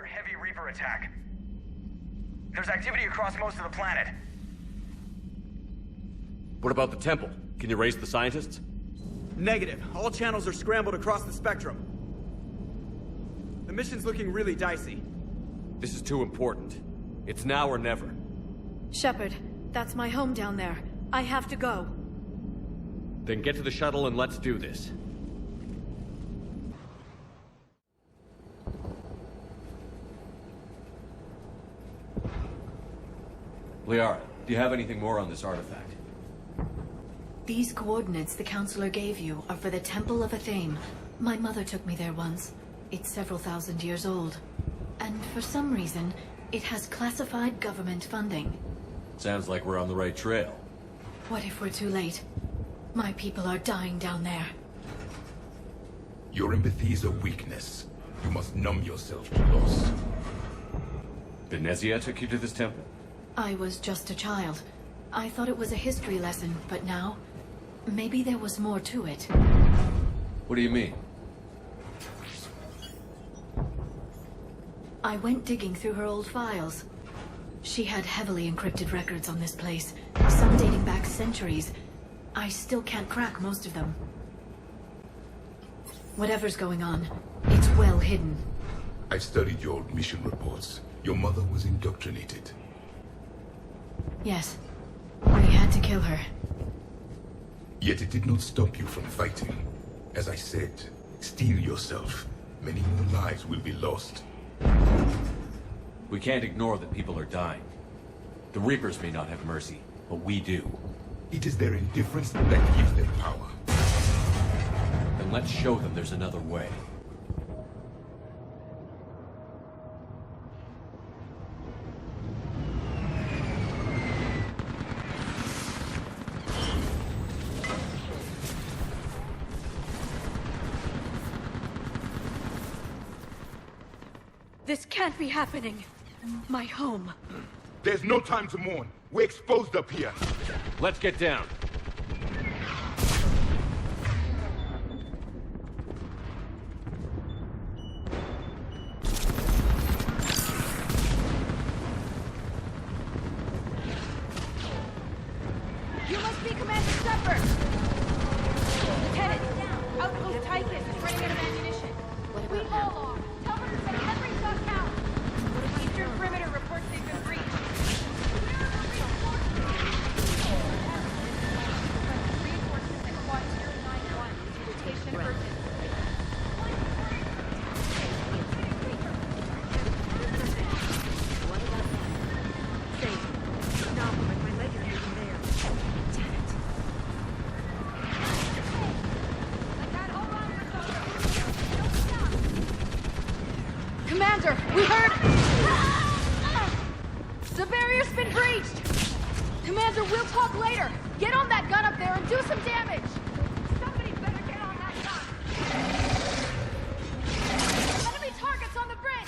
heavy Reaper attack. There's activity across most of the planet. What about the temple? Can you raise the scientists? Negative. All channels are scrambled across the spectrum. The mission's looking really dicey. This is too important. It's now or never. Shepard, that's my home down there. I have to go. Then get to the shuttle and let's do this. Liara, do you have anything more on this artifact? These coordinates the Counselor gave you are for the Temple of Athame. My mother took me there once. It's several thousand years old. And for some reason, it has classified government funding. Sounds like we're on the right trail. What if we're too late? My people are dying down there. Your empathy is a weakness. You must numb yourself to loss. The Thessia took you to this temple? I was just a child. I thought it was a history lesson, but now, maybe there was more to it. What do you mean? I went digging through her old files. She had heavily encrypted records on this place, some dating back centuries. I still can't crack most of them. Whatever's going on, it's well hidden. I've studied your old mission reports. Your mother was indoctrinated. Yes. We had to kill her. Yet it did not stop you from fighting. As I said, steel yourself. Many more lives will be lost. We can't ignore that people are dying. The Reapers may not have mercy, but we do. It is their indifference that gives them power. Then let's show them there's another way. This can't be happening. My home. There's no time to mourn. We're exposed up here. Let's get down. You must be Commander Shepard! Lieutenant, Outpost Tychus is running out of ammunition. We all are. Tell them to send every duck out. Eastern perimeter reports they've been breached. Where are the reinforcements? Reinforcements at Quad 091. Mutation urgent. Commander, we heard... The barrier's been breached! Commander, we'll talk later! Get on that gun up there and do some damage! Somebody better get on that gun! Enemy targets on the bridge!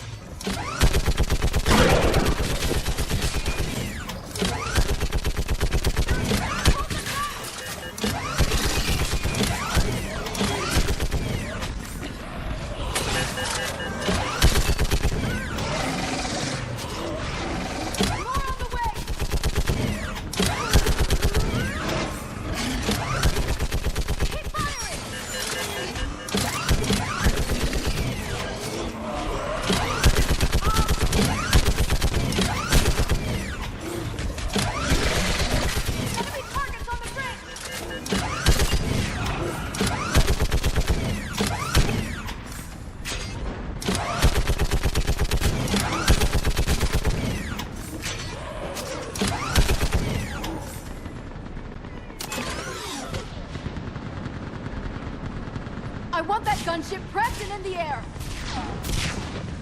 I want that gunship prepped and in the air!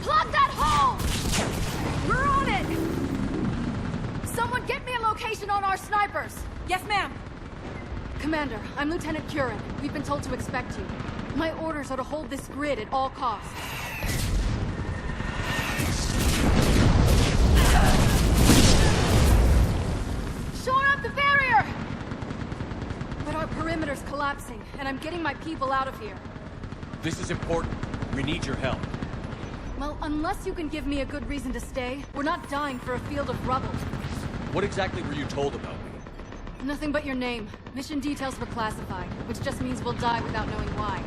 Plug that hole! We're on it! Someone get me a location on our snipers! Yes, ma'am! Commander, I'm Lieutenant Curran. We've been told to expect you. My orders are to hold this grid at all costs. Shore up the barrier! But our perimeter's collapsing, and I'm getting my people out of here. This is important. We need your help. Well, unless you can give me a good reason to stay, we're not dying for a field of rubble. What exactly were you told about me? Nothing but your name. Mission details were classified, which just means we'll die without knowing why.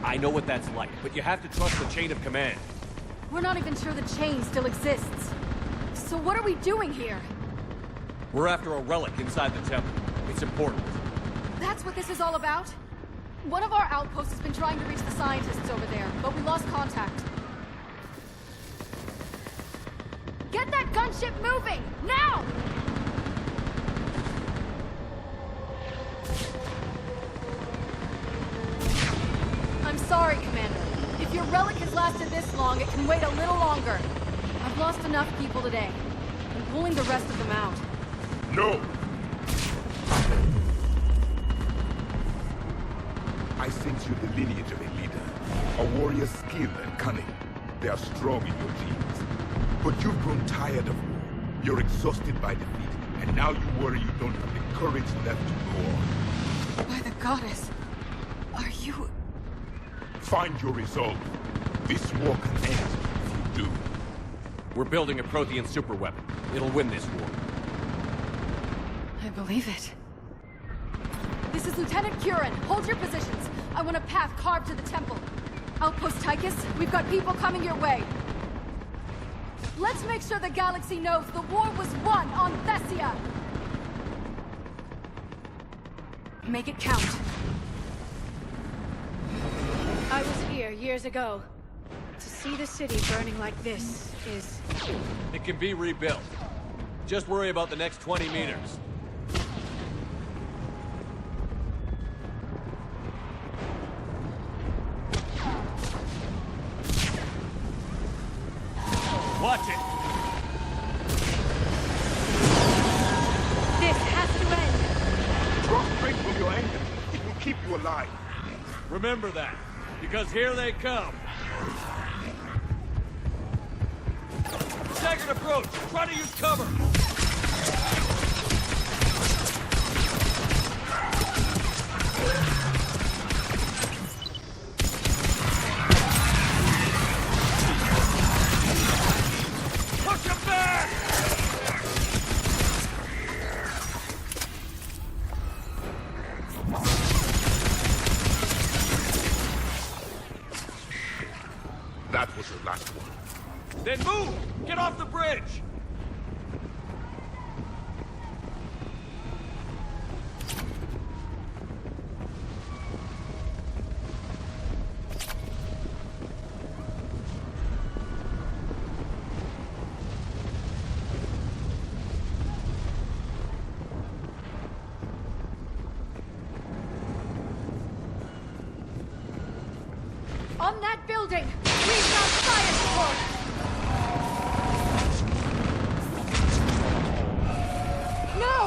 I know what that's like, but you have to trust the chain of command. We're not even sure the chain still exists. So what are we doing here? We're after a relic inside the temple. It's important. That's what this is all about? One of our outposts has been trying to reach the scientists over there, but we lost contact. Get that gunship moving! Now! I'm sorry, Commander. If your relic has lasted this long, it can wait a little longer. I've lost enough people today. I'm pulling the rest of them out. No! I sense you the lineage of a leader. A warrior's skill and cunning. They are strong in your genes. But you've grown tired of war. You're exhausted by defeat, and now you worry you don't have the courage left to go on. By the goddess, are you... Find your resolve. This war can end if you do. We're building a Prothean superweapon. It'll win this war. I believe it. This is Lieutenant Curran. Hold your positions. I want a path carved to the temple. Outpost Tychus, we've got people coming your way. Let's make sure the galaxy knows the war was won on Thessia! Make it count. I was here years ago. To see the city burning like this is... It can be rebuilt. Just worry about the next 20 meters. Watch it! This has to end! Draw strength from your anger. It will keep you alive. Remember that, because here they come. Staggered approach! Try to use cover! Push him back! That was your last one. Then move! Get off the bridge! On that building! We've got fire support! No!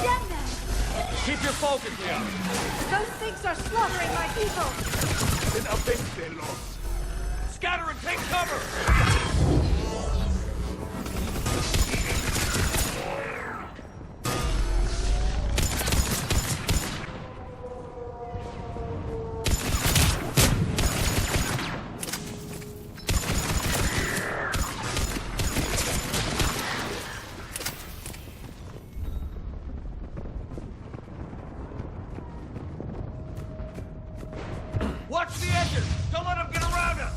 Damn them! Keep your focus here! Those things are slaughtering my people! Then avenge their loss. Scatter and take cover! Watch the edges! Don't let them get around us!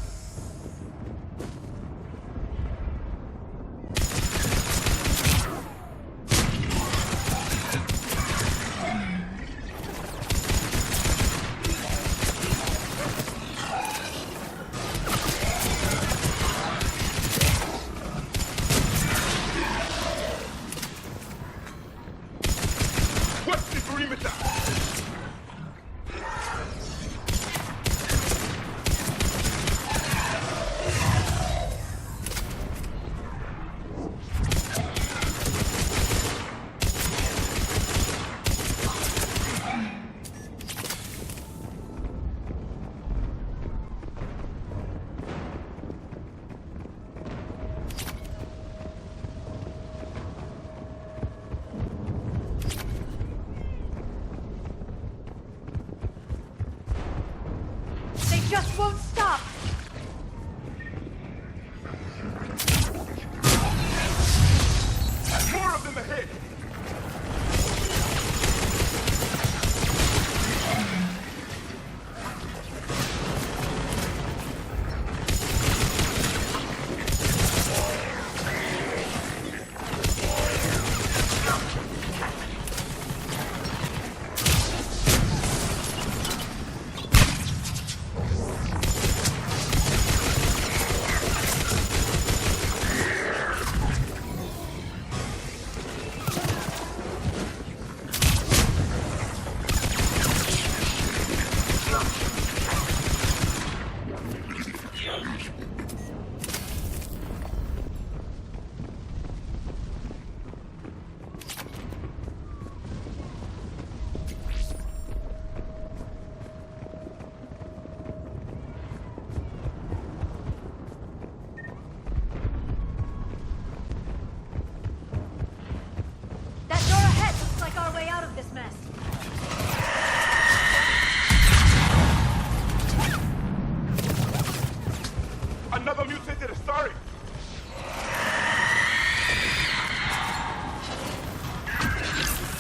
Another mutated Asari!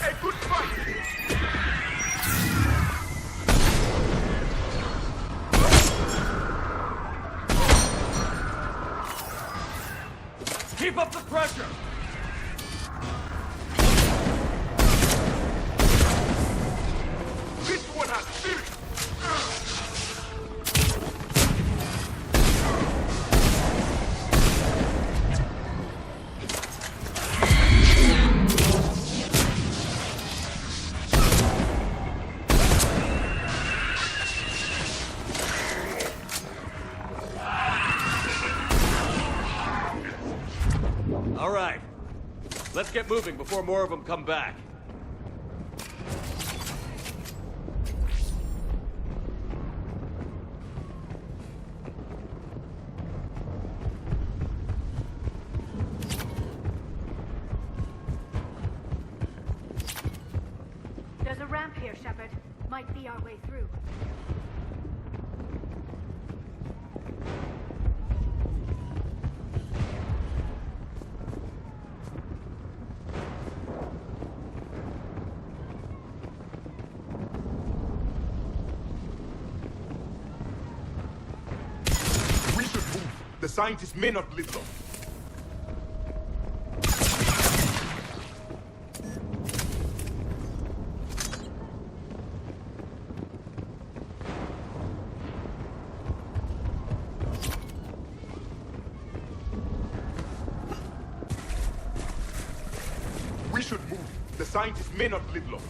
A good fight! Keep up the pressure! This one has spirit! All right. Let's get moving before more of them come back. There's a ramp here, Shepard. Might be our way through. We should move. The scientists may not live long. We should move. The scientists may not live long.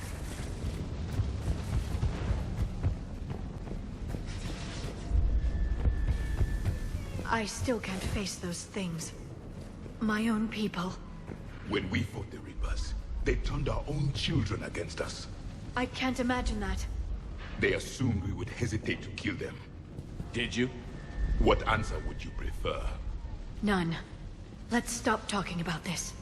I still can't face those things. My own people. When we fought the Reapers, they turned our own children against us. I can't imagine that. They assumed we would hesitate to kill them. Did you? What answer would you prefer? None. Let's stop talking about this.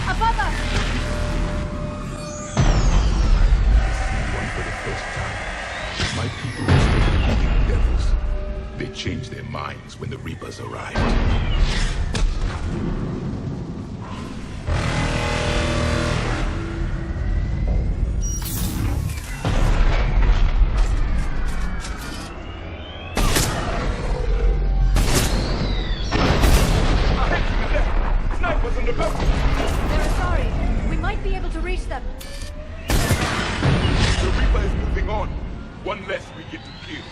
Above us! One for the first time. My people were eating devils. They changed their minds when the Reapers arrived. Snipers on the back! They're Asari. We might be able to reach them. The Reaper is moving on. One less we get to kill.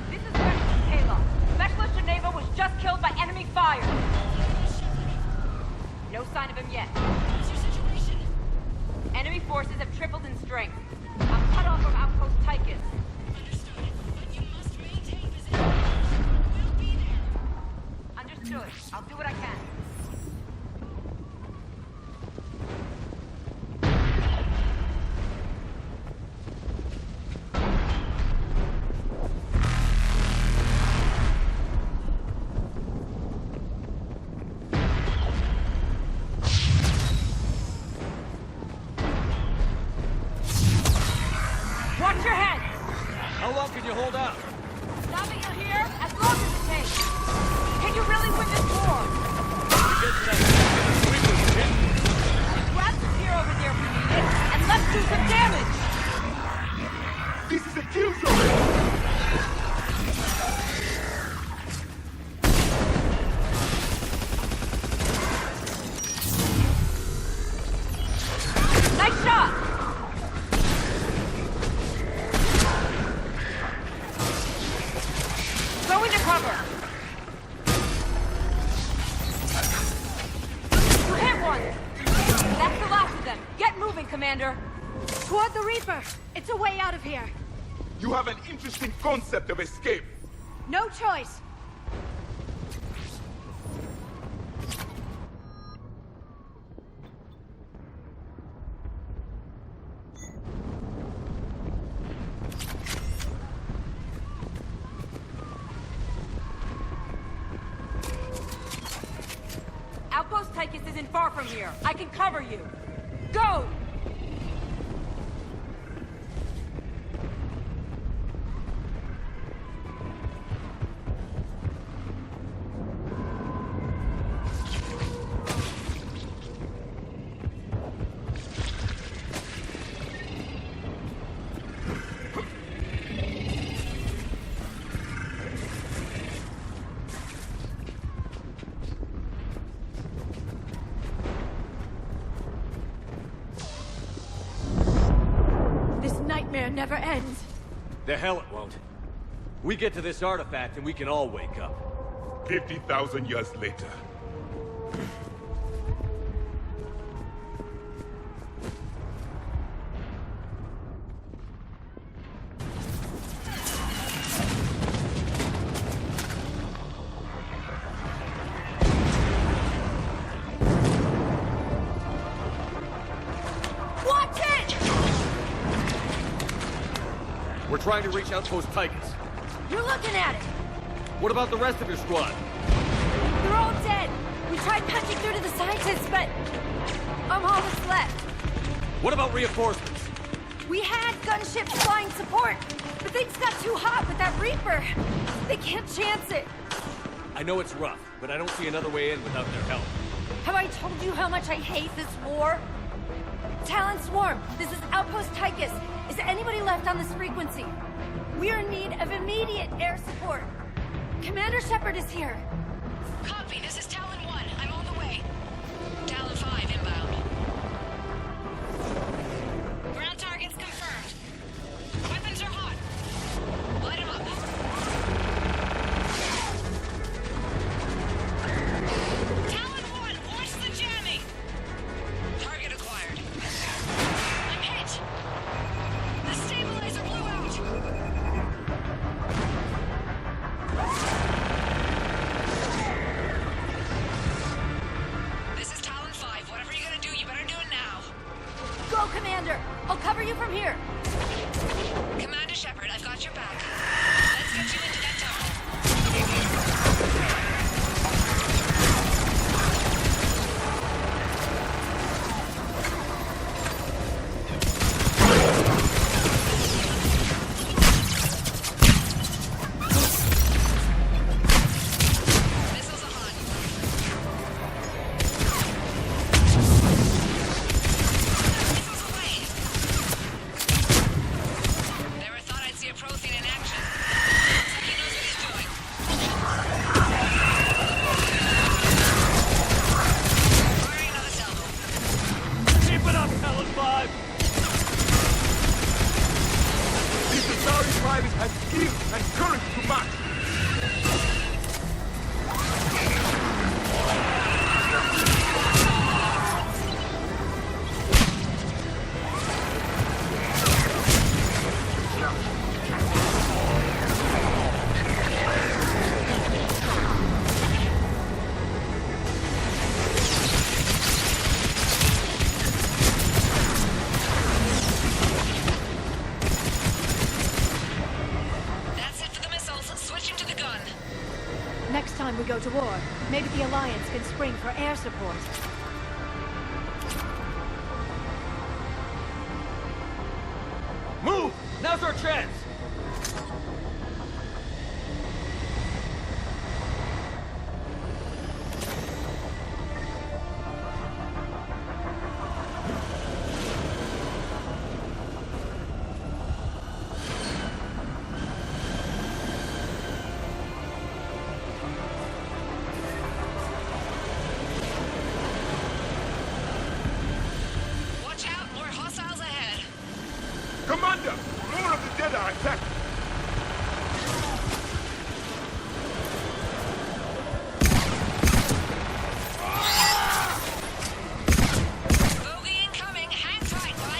This is Ready from Kayla. Specialist Geneva was just killed by enemy fire. No sign of him yet. What's your situation? Enemy forces have tripled in strength. I'm cut off from outpost Tychus. Understood. But you must maintain position. We'll be there. Understood. I'll do what I can. Watch your head! How long can you hold out? Stopping you here as long as it takes. Can you really win this war? To get to that Reaper's pit. Grab the spear over there if you need it, and let's do some damage! This is a kill zone! Commander? Toward the Reaper! It's a way out of here! You have an interesting concept of escape. No choice! Outpost Tychus isn't far from here. I can cover you. Go! Never ends. The hell it won't. We get to this artifact and we can all wake up. 50,000 years later. We're trying to reach Outpost Tychus. You're looking at it! What about the rest of your squad? They're all dead! We tried punching through to the scientists, but I'm all that's left. What about reinforcements? We had gunships flying support, but things got too hot with that Reaper. They can't chance it. I know it's rough, but I don't see another way in without their help. Have I told you how much I hate this war? Talon Swarm, this is Outpost Tychus. Is there anybody left on this frequency? We're in need of immediate air support. Commander Shepard is here. Copy, this is Talon 1. I'm on the way. Talon 5 inbound. Ground targets confirmed. Weapons are hot. Light them up. Talon 1, watch the jamming! Target acquired. I'm hit! The stabilizer blew out! This is Talon 5. Whatever you're gonna do, you better do it now. Go, Commander! I'll cover you from here. Commander Shepard, I've got your back. Let's get you into that tunnel. Missiles are hot. Missiles away. Never thought I'd see a Prothean in action. Looks like he knows what he's doing. Firing another salvo. Keep it up, Talon 5! This Asari pilot has skill and courage to match. That's it for the missiles. Switching to the gun. Next time we go to war, maybe the Alliance can spring for air support. Move! Now's our chance! Watch out, more hostiles ahead. Commander, more of the dead are attacking. Bogey incoming. Hang tight while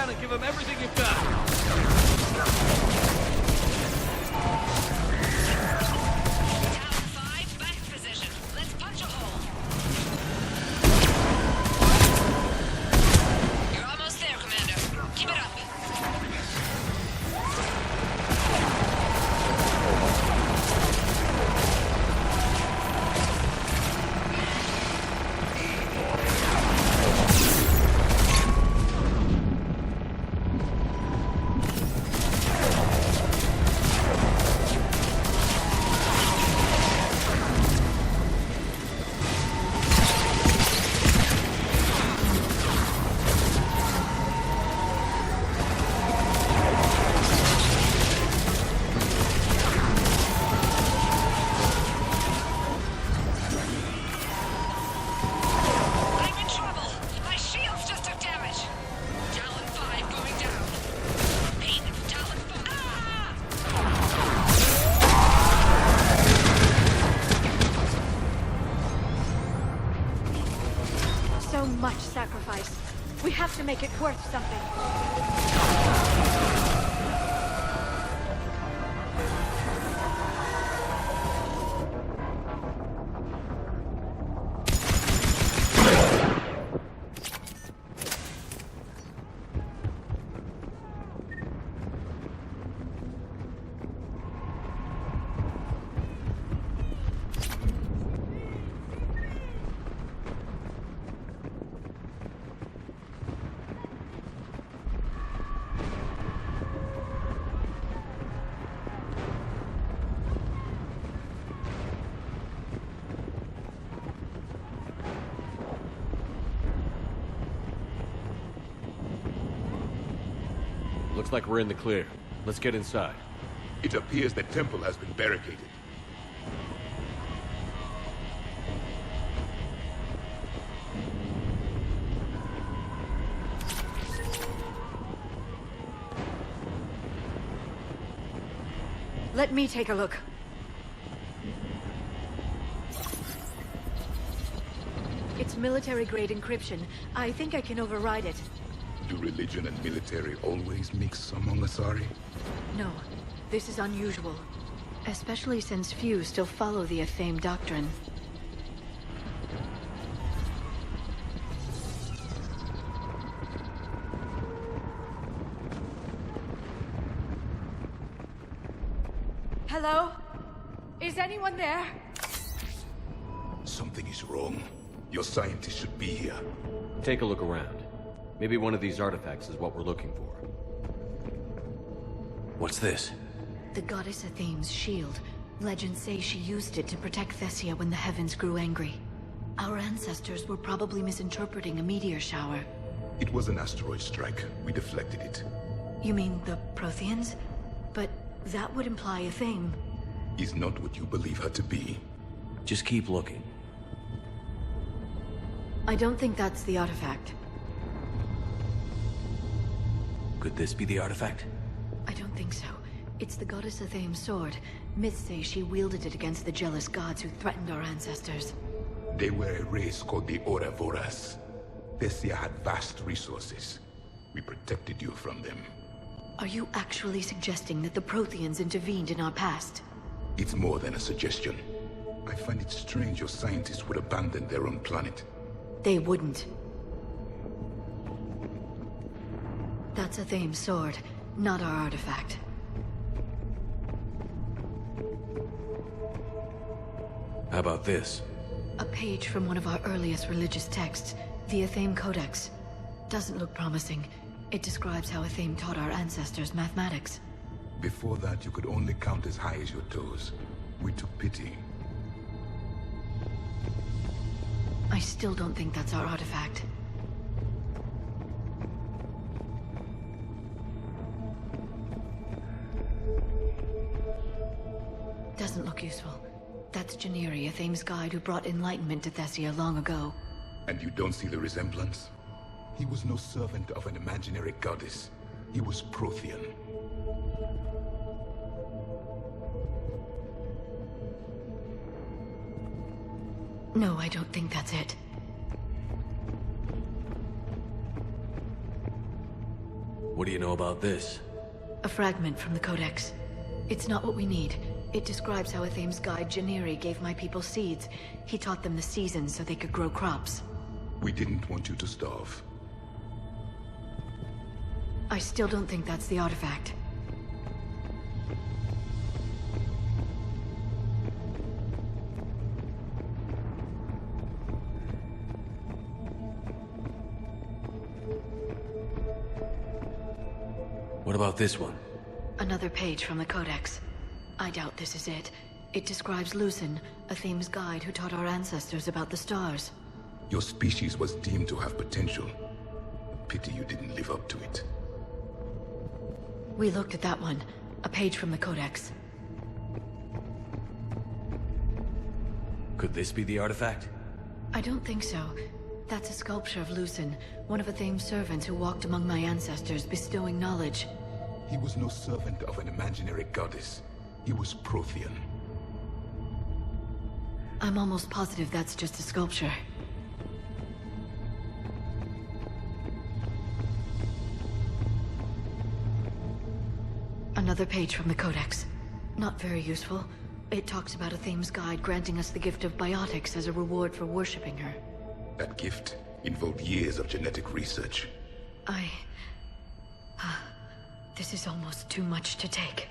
down and give them everything you've got. Tower 5, back in position. Let's punch a hole. You're almost there, Commander. Keep it up. I'm in trouble. My shields just took damage. Talon 5 going down. Pain of Talon 5. Ah! So much sacrifice. We have to make it worth something. Looks like we're in the clear. Let's get inside. It appears the temple has been barricaded. Let me take a look. It's military-grade encryption. I think I can override it. Do religion and military always mix among Asari? No, this is unusual. Especially since few still follow the Athame doctrine. Hello? Is anyone there? Something is wrong. Your scientists should be here. Take a look around. Maybe one of these artifacts is what we're looking for. What's this? The goddess Athame's shield. Legends say she used it to protect Thessia when the heavens grew angry. Our ancestors were probably misinterpreting a meteor shower. It was an asteroid strike. We deflected it. You mean the Protheans? But that would imply Athame. Is not what you believe her to be. Just keep looking. I don't think that's the artifact. Could this be the artifact? I don't think so. It's the goddess Athame's sword. Myths say she wielded it against the jealous gods who threatened our ancestors. They were a race called the Voras. Thessia had vast resources. We protected you from them. Are you actually suggesting that the Protheans intervened in our past? It's more than a suggestion. I find it strange your scientists would abandon their own planet. They wouldn't. That's Athame's sword, not our artifact. How about this? A page from one of our earliest religious texts, the Athame Codex. Doesn't look promising. It describes how Athame taught our ancestors mathematics. Before that, you could only count as high as your toes. We took pity. I still don't think that's our artifact. Doesn't look useful. That's Janiri, Athame's guide who brought enlightenment to Thessia long ago. And you don't see the resemblance? He was no servant of an imaginary goddess. He was Prothean. No, I don't think that's it. What do you know about this? A fragment from the Codex. It's not what we need. It describes how Athame's guide Janiri gave my people seeds. He taught them the seasons so they could grow crops. We didn't want you to starve. I still don't think that's the artifact. What about this one? Another page from the Codex. I doubt this is it. It describes Lucen, Athame's guide who taught our ancestors about the stars. Your species was deemed to have potential. Pity you didn't live up to it. We looked at that one. A page from the Codex. Could this be the artifact? I don't think so. That's a sculpture of Lucen, one of Athame's servants who walked among my ancestors, bestowing knowledge. He was no servant of an imaginary goddess. He was Prothean. I'm almost positive that's just a sculpture. Another page from the Codex. Not very useful. It talks about Athame's guide granting us the gift of biotics as a reward for worshipping her. That gift involved years of genetic research. This is almost too much to take.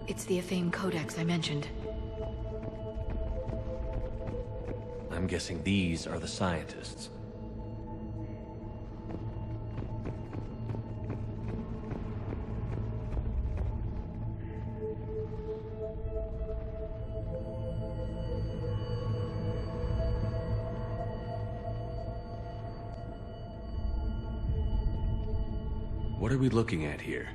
It's the Athame Codex I mentioned. I'm guessing these are the scientists. What are we looking at here?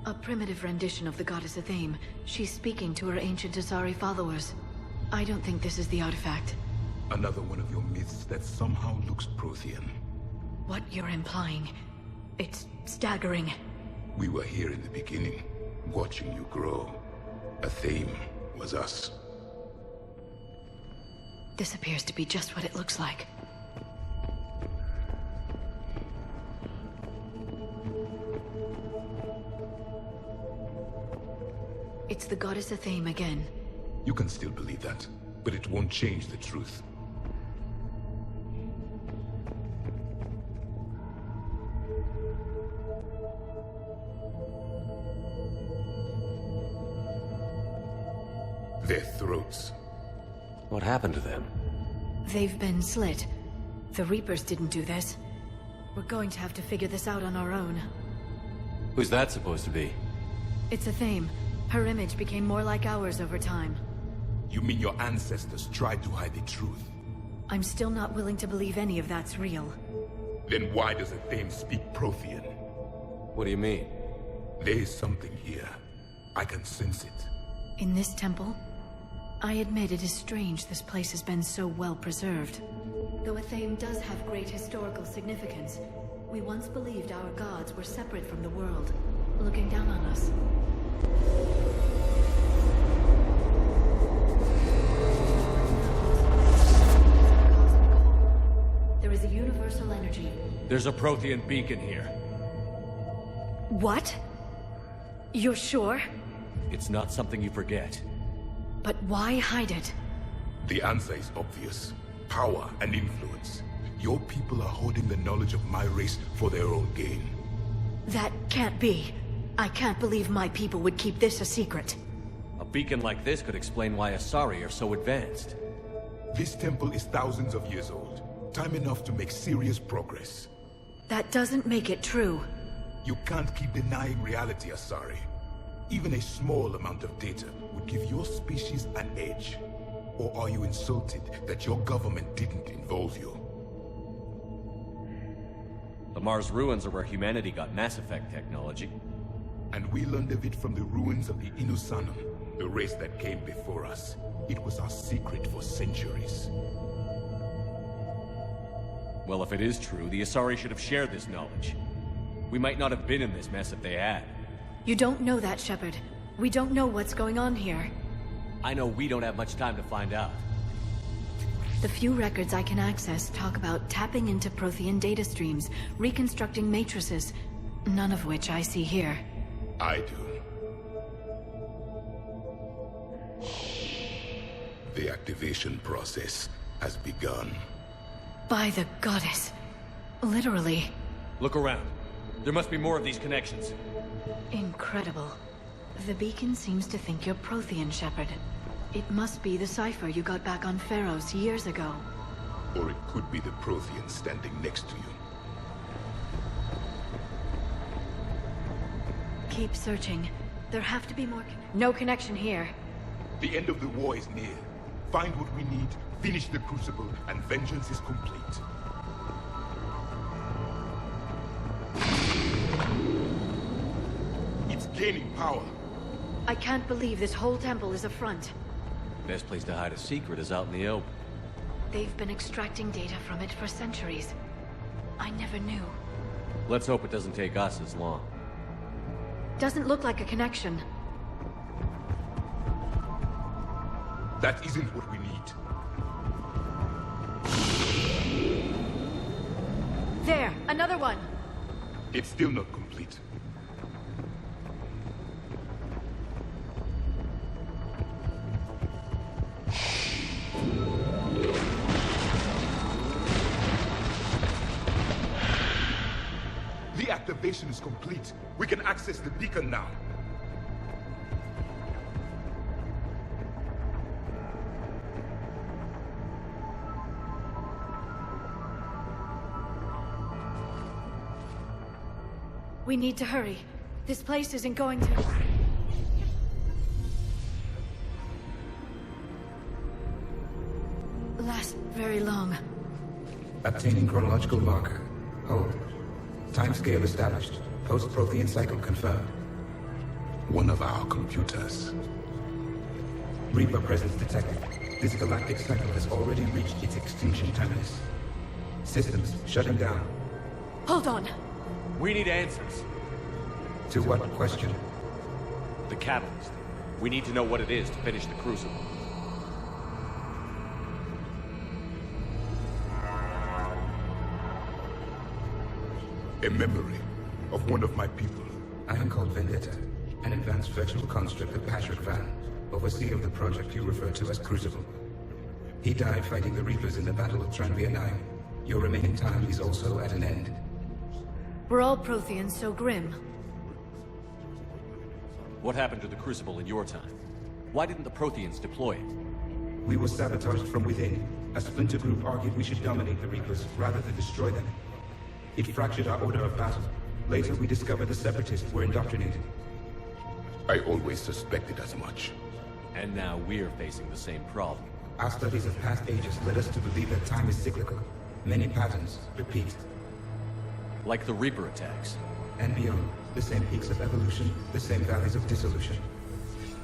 A primitive rendition of the goddess Athame. She's speaking to her ancient Asari followers. I don't think this is the artifact. Another one of your myths that somehow looks Prothean. What you're implying, it's staggering. We were here in the beginning, watching you grow. Athame was us. This appears to be just what it looks like. It's the goddess Athame again. You can still believe that, but it won't change the truth. Their throats. What happened to them? They've been slit. The Reapers didn't do this. We're going to have to figure this out on our own. Who's that supposed to be? It's Athame. Her image became more like ours over time. You mean your ancestors tried to hide the truth? I'm still not willing to believe any of that's real. Then why does Athame speak Prothean? What do you mean? There is something here. I can sense it. In this temple? I admit it is strange this place has been so well preserved. Though Athame does have great historical significance, we once believed our gods were separate from the world, looking down on us. There is a universal energy. There's a Prothean beacon here. What? You're sure? It's not something you forget. But why hide it? The answer is obvious. Power and influence. Your people are holding the knowledge of my race for their own gain. That can't be. I can't believe my people would keep this a secret. A beacon like this could explain why Asari are so advanced. This temple is thousands of years old. Time enough to make serious progress. That doesn't make it true. You can't keep denying reality, Asari. Even a small amount of data would give your species an edge. Or are you insulted that your government didn't involve you? The Mars ruins are where humanity got Mass Effect technology. And we learned of it from the ruins of the Inusanum, the race that came before us. It was our secret for centuries. Well, if it is true, the Asari should have shared this knowledge. We might not have been in this mess if they had. You don't know that, Shepard. We don't know what's going on here. I know we don't have much time to find out. The few records I can access talk about tapping into Prothean data streams, reconstructing matrices, none of which I see here. I do. The activation process has begun. By the goddess. Literally. Look around. There must be more of these connections. Incredible. The beacon seems to think you're Prothean, Shepard. It must be the cipher you got back on Pharaohs years ago. Or it could be the Prothean standing next to you. Keep searching. There have to be more No connection here. The end of the war is near. Find what we need, finish the Crucible, and vengeance is complete. It's gaining power. I can't believe this whole temple is a front. Best place to hide a secret is out in the open. They've been extracting data from it for centuries. I never knew. Let's hope it doesn't take us as long. Doesn't look like a connection. That isn't what we need. There! Another one! It's still not complete. The activation is complete. We can access the beacon now. We need to hurry. This place isn't going to... last very long. Obtaining chronological marker. Hold. Timescale established. Post-Prothean cycle confirmed. One of our computers. Reaper presence detected. This galactic cycle has already reached its extinction terminus. Systems shutting down. Hold on. We need answers. To what question? The catalyst. We need to know what it is to finish the Crucible. A memory of one of my people. I am called Vendetta, an advanced virtual construct of Patrick Van, overseer of the project you refer to as Crucible. He died fighting the Reapers in the Battle of Tranvia 9. Your remaining time is also at an end. We're all Protheans so grim. What happened to the Crucible in your time? Why didn't the Protheans deploy it? We were sabotaged from within. A splinter group argued we should dominate the Reapers rather than destroy them. It fractured our order of battle. Later, we discovered the Separatists were indoctrinated. I always suspected as much. And now we're facing the same problem. Our studies of past ages led us to believe that time is cyclical. Many patterns repeat. Like the Reaper attacks. And beyond, the same peaks of evolution, the same valleys of dissolution.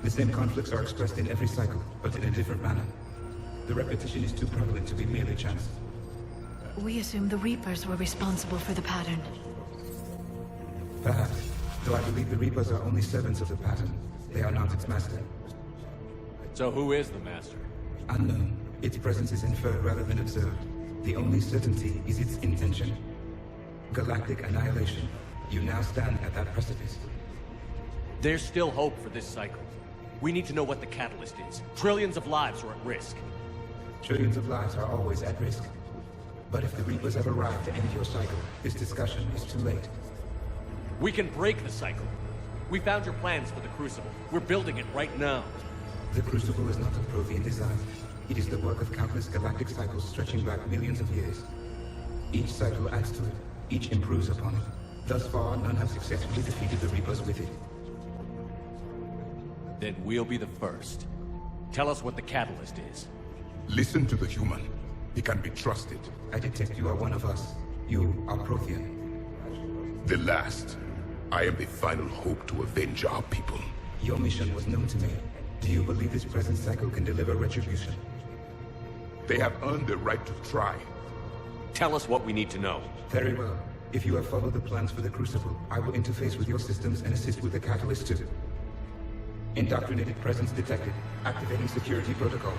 The same conflicts are expressed in every cycle, but in a different manner. The repetition is too prevalent to be merely chance. We assume the Reapers were responsible for the pattern. Perhaps, though I believe the Reapers are only servants of the pattern. They are not its master. So who is the master? Unknown. Its presence is inferred rather than observed. The only certainty is its intention. Galactic annihilation. You now stand at that precipice. There's still hope for this cycle. We need to know what the catalyst is. Trillions of lives are at risk. Trillions of lives are always at risk. But if the Reapers have arrived to end your cycle, this discussion is too late. We can break the cycle. We found your plans for the Crucible. We're building it right now. The Crucible is not a Prothean design. It is the work of countless galactic cycles stretching back millions of years. Each cycle adds to it. Each improves upon it. Thus far, none have successfully defeated the Reapers with it. Then we'll be the first. Tell us what the catalyst is. Listen to the human. He can be trusted. I detect you are one of us. You are Prothean. The last. I am the final hope to avenge our people. Your mission was known to me. Do you believe this present cycle can deliver retribution? They have earned the right to try. Tell us what we need to know. Very well. If you have followed the plans for the Crucible, I will interface with your systems and assist with the catalyst too. Indoctrinated presence detected. Activating security protocol.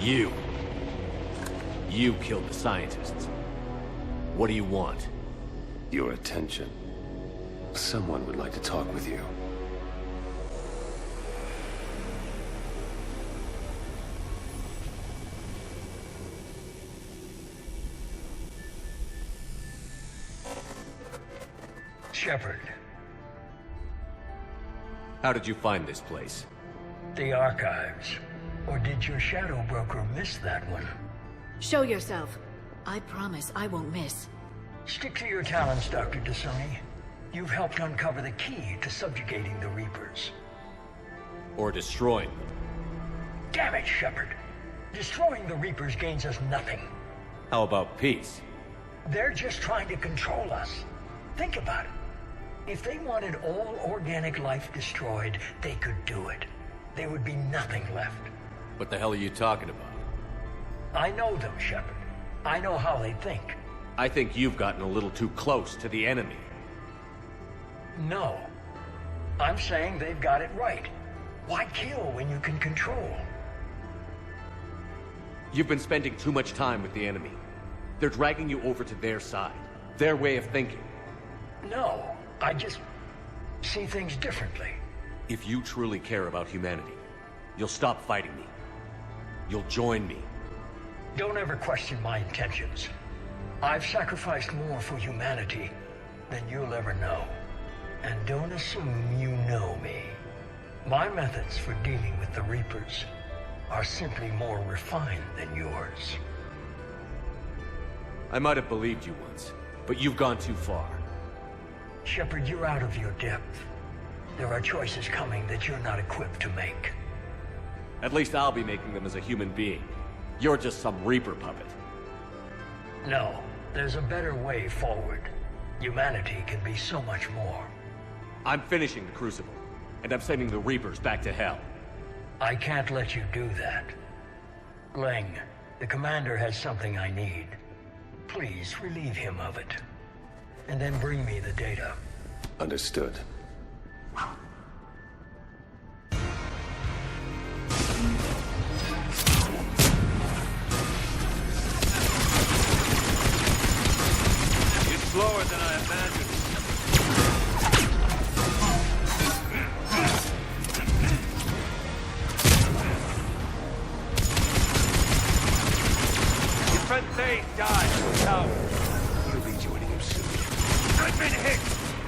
You. You killed the scientists. What do you want? Your attention. Someone would like to talk with you. Shepard. How did you find this place? The archives. Or did your shadow broker miss that one? Show yourself. I promise I won't miss. Stick to your talents, Dr. Dasani. You've helped uncover the key to subjugating the Reapers. Or destroying them? Damn it, Shepard. Destroying the Reapers gains us nothing. How about peace? They're just trying to control us. Think about it. If they wanted all organic life destroyed, they could do it. There would be nothing left. What the hell are you talking about? I know them, Shepard. I know how they think. I think you've gotten a little too close to the enemy. No. I'm saying they've got it right. Why kill when you can control? You've been spending too much time with the enemy. They're dragging you over to their side. Their way of thinking. No. I just see things differently. If you truly care about humanity, you'll stop fighting me. You'll join me. Don't ever question my intentions. I've sacrificed more for humanity than you'll ever know. And don't assume you know me. My methods for dealing with the Reapers are simply more refined than yours. I might have believed you once, but you've gone too far. Shepard, you're out of your depth. There are choices coming that you're not equipped to make. At least I'll be making them as a human being. You're just some Reaper puppet. No, there's a better way forward. Humanity can be so much more. I'm finishing the Crucible, and I'm sending the Reapers back to hell. I can't let you do that. Leng, the commander has something I need. Please relieve him of it. And then bring me the data. Understood. It's slower than I imagined. Your friend Thessia died in the tower. You'll be joining him soon. I've been hit!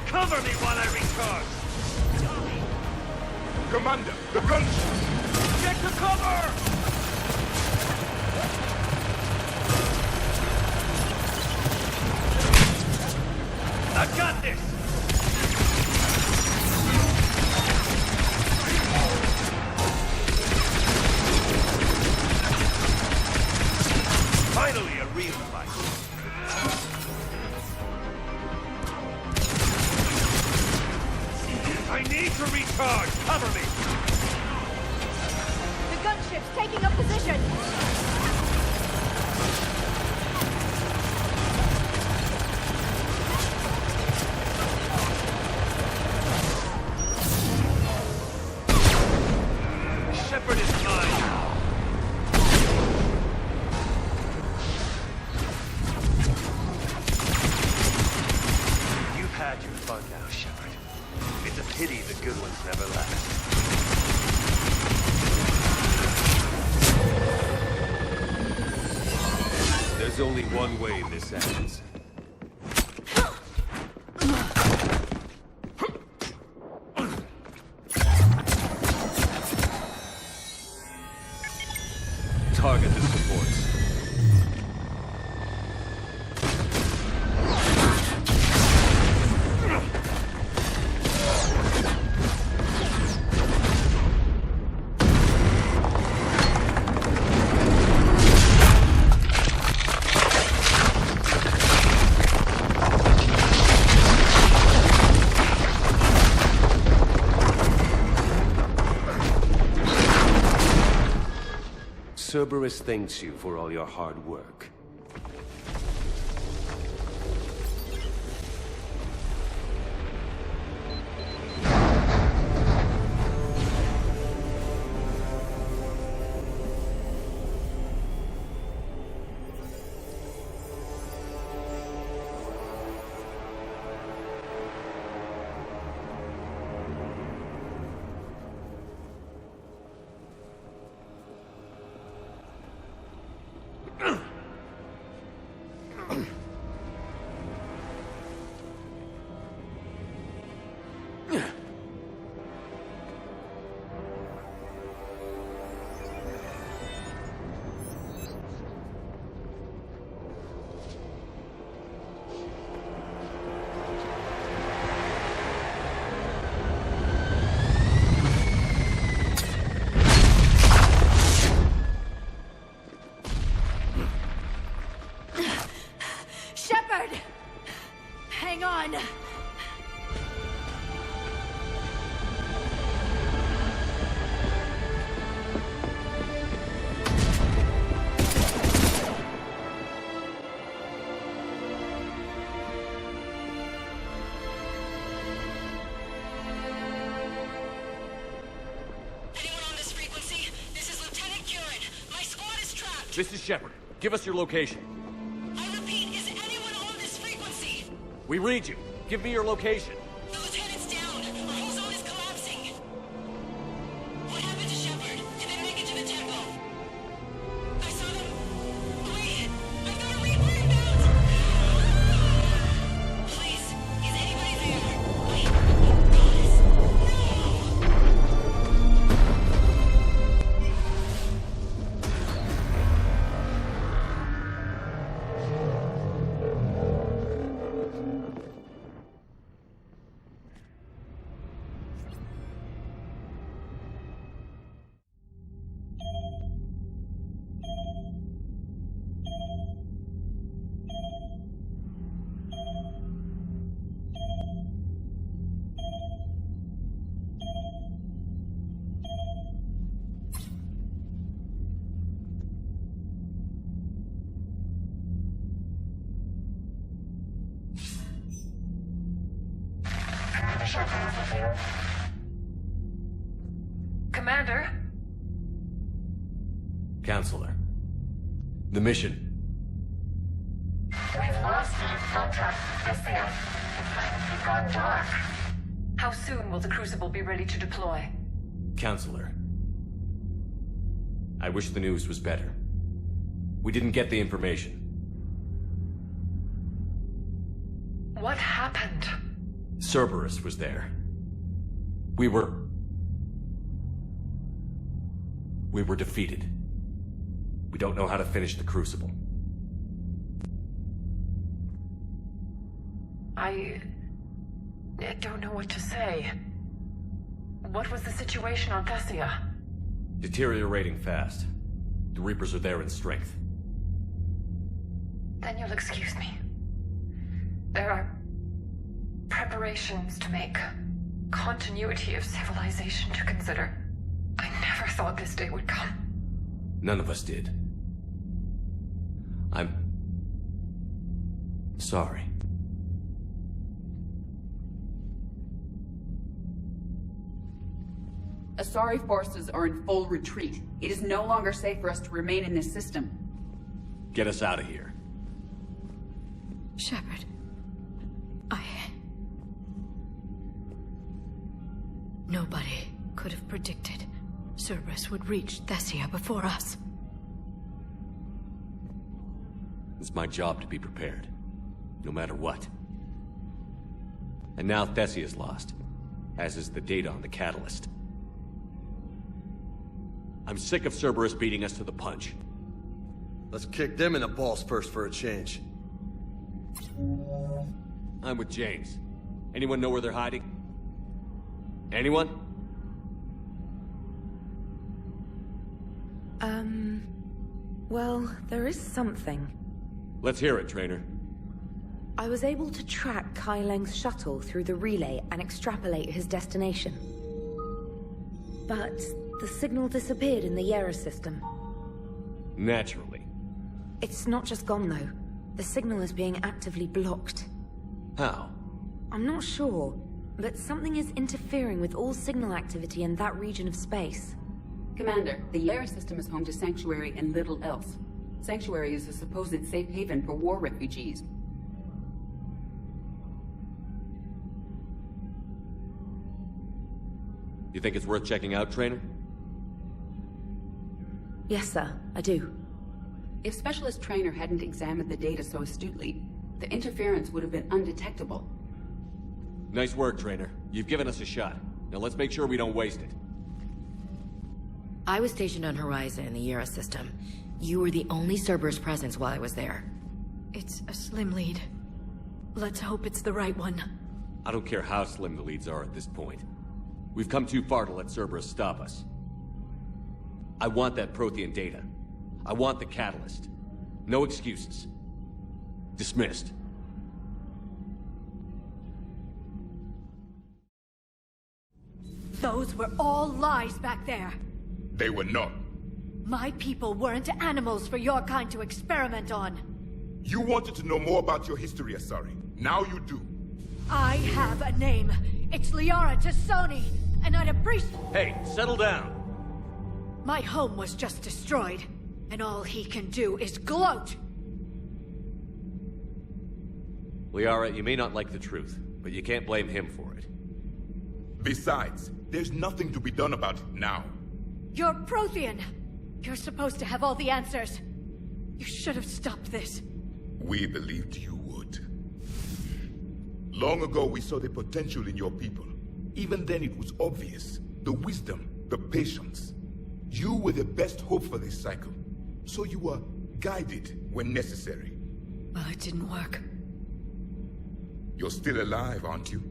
Cover me while I recharge! Commander, the gunship! Get to cover! I've got this! Finally, a real fight. I need to recharge! Cover me! The gunship's taking up position! Shepard is mine! You've had your fun now, Shepard. It's a pity the good ones never last. There's only one way this ends. Target the supports. Cerberus thanks you for all your hard work. going on? This is Shepard. Give us your location. I repeat, is anyone on this frequency? We read you. Give me your location. The lieutenant's down. Our whole zone is collapsing. What happened to Shepard? Did they make it to the temple? I saw them. Wait, I've got a Reaper inbound. Please, is anybody there? Wait, guys, Commander? Counselor. The mission. We've lost contact with Thessia. The planet has gone dark. How soon will the Crucible be ready to deploy? Counselor. I wish the news was better. We didn't get the information. What happened? Cerberus was there. We were defeated. We don't know how to finish the Crucible. I don't know what to say. What was the situation on Thessia? Deteriorating fast. The Reapers are there in strength. Then you'll excuse me. There are preparations to make. Continuity of civilization to consider. I never thought this day would come. None of us did. I'm sorry. Asari forces are in full retreat. It is no longer safe for us to remain in this system. Get us out of here. Shepard. Nobody could have predicted Cerberus would reach Thessia before us. It's my job to be prepared, no matter what. And now Thessia's lost, as is the data on the catalyst. I'm sick of Cerberus beating us to the punch. Let's kick them in the balls first for a change. I'm with James. Anyone know where they're hiding? Anyone? Well, there is something. Let's hear it, Trainer. I was able to track Kai Leng's shuttle through the relay and extrapolate his destination. But the signal disappeared in the Yera system. Naturally. It's not just gone, though. The signal is being actively blocked. How? I'm not sure, but something is interfering with all signal activity in that region of space. Commander, the Yera system is home to Sanctuary and little else. Sanctuary is a supposed safe haven for war refugees. You think it's worth checking out, Trainer? Yes, sir, I do. If Specialist Trainer hadn't examined the data so astutely, the interference would have been undetectable. Nice work, Trainer. You've given us a shot. Now let's make sure we don't waste it. I was stationed on Horizon in the Yera system. You were the only Cerberus presence while I was there. It's a slim lead. Let's hope it's the right one. I don't care how slim the leads are at this point. We've come too far to let Cerberus stop us. I want that Prothean data. I want the catalyst. No excuses. Dismissed. Those were all lies back there. They were not. My people weren't animals for your kind to experiment on. You wanted to know more about your history, Asari. Now you do. I have a name. It's Liara Tassoni, and I'd appreciate... Hey, settle down. My home was just destroyed, and all he can do is gloat. Liara, you may not like the truth, but you can't blame him for it. Besides, there's nothing to be done about it now. You're Prothean. You're supposed to have all the answers. You should have stopped this. We believed you would. Long ago, we saw the potential in your people. Even then, it was obvious. The wisdom, the patience. You were the best hope for this cycle. So you were guided when necessary. Well, it didn't work. You're still alive, aren't you?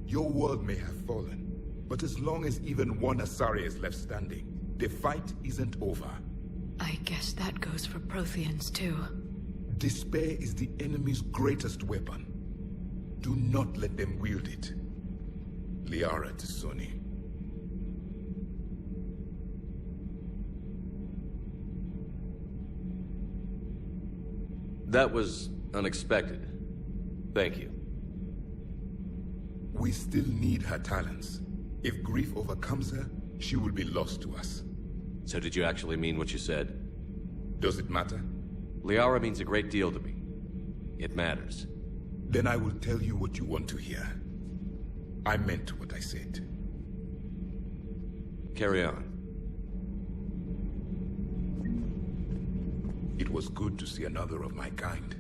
Your world may have fallen, but as long as even one Asari is left standing, the fight isn't over. I guess that goes for Protheans, too. Despair is the enemy's greatest weapon. Do not let them wield it. Liara Tassoni. That was unexpected. Thank you. We still need her talents. If grief overcomes her, she will be lost to us. So did you actually mean what you said? Does it matter? Liara means a great deal to me. It matters. Then I will tell you what you want to hear. I meant what I said. Carry on. It was good to see another of my kind,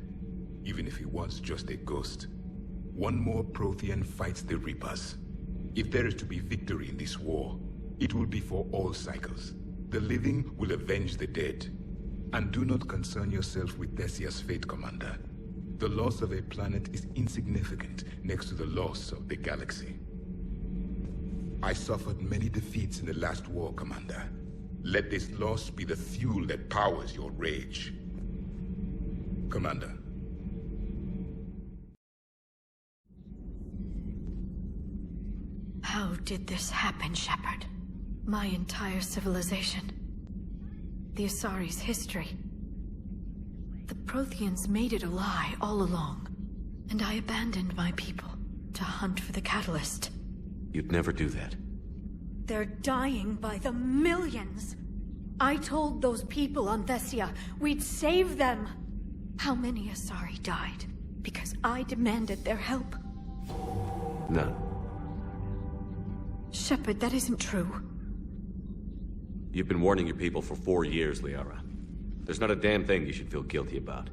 even if he was just a ghost. One more Prothean fights the Reapers. If there is to be victory in this war, it will be for all cycles. The living will avenge the dead. And do not concern yourself with Thessia's fate, Commander. The loss of a planet is insignificant next to the loss of the galaxy. I suffered many defeats in the last war, Commander. Let this loss be the fuel that powers your rage. Commander. How did this happen, Shepard? My entire civilization. The Asari's history. The Protheans made it a lie all along, and I abandoned my people to hunt for the catalyst. You'd never do that. They're dying by the millions. I told those people on Thessia we'd save them. How many Asari died because I demanded their help? None. Shepard, that isn't true. You've been warning your people for 4 years, Liara. There's not a damn thing you should feel guilty about.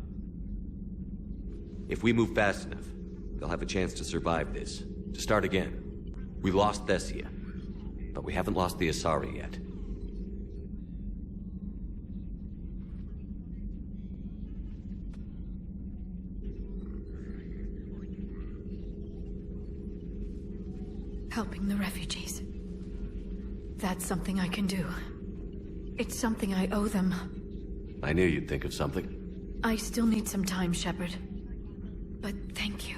If we move fast enough, they'll have a chance to survive this, to start again. We lost Thessia, but we haven't lost the Asari yet. Helping the refugees. That's something I can do. It's something I owe them. I knew you'd think of something. I still need some time, Shepard. But thank you.